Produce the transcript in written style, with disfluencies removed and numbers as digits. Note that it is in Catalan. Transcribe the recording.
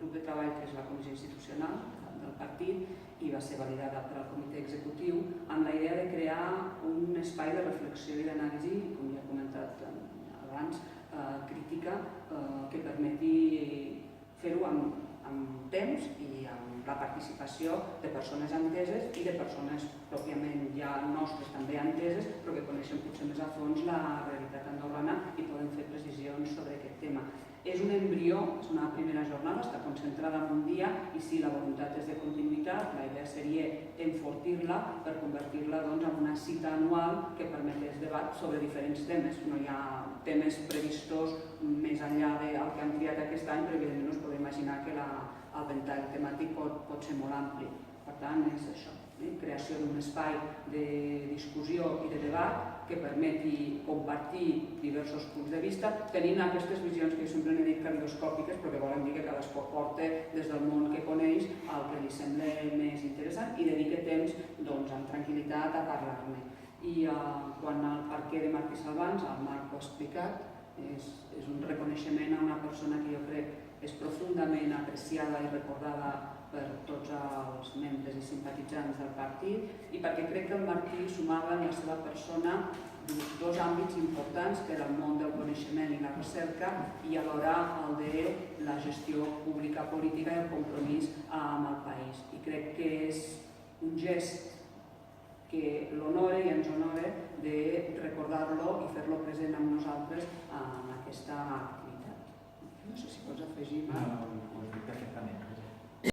grup de treball que és la comissió institucional del partit i va ser validada per al comitè executiu amb la idea de crear un espai de reflexió i d'anàlisi, com ja he comentat abans, crítica que permeti fer-ho amb temps i amb la participació de persones enteses i de persones pròpiament ja nostres també enteses però que coneixen potser més a fons la realitat andorrana i poden fer precisions sobre aquest tema. És un embrió, és una primera jornada, està concentrada en un dia i si la voluntat és de continuïtat, la idea seria enfortir-la per convertir-la en una cita anual que permetés debat sobre diferents temes. No hi ha temes previstos més enllà del que han triat aquest any, però evidentment us podeu imaginar que el ventall temàtic pot ser molt ampli. Per tant, és això, creació d'un espai de discussió i de debat que permeti compartir diversos punts de vista, tenint aquestes visions que jo sempre n'he dit calidoscòpiques, però que volen dir que cadascú porta des del món que coneix el que li sembla més interessant i dedica temps amb tranquil·litat a parlar-ne. I quan al parquet de Martí Salvans, el Marc ho ha explicat, és un reconeixement a una persona que jo crec és profundament apreciada i recordada per tots els membres i simpatitzants del partit i perquè crec que el Martí sumava en la seva persona dos àmbits importants que era el món del coneixement i la recerca i alhora el de la gestió pública política i el compromís amb el país. I crec que és un gest que l'honora i ens honora de recordar-lo i fer-lo present amb nosaltres en aquesta activitat. No sé si pots afegir, Marc. No, ho has dit perfectament.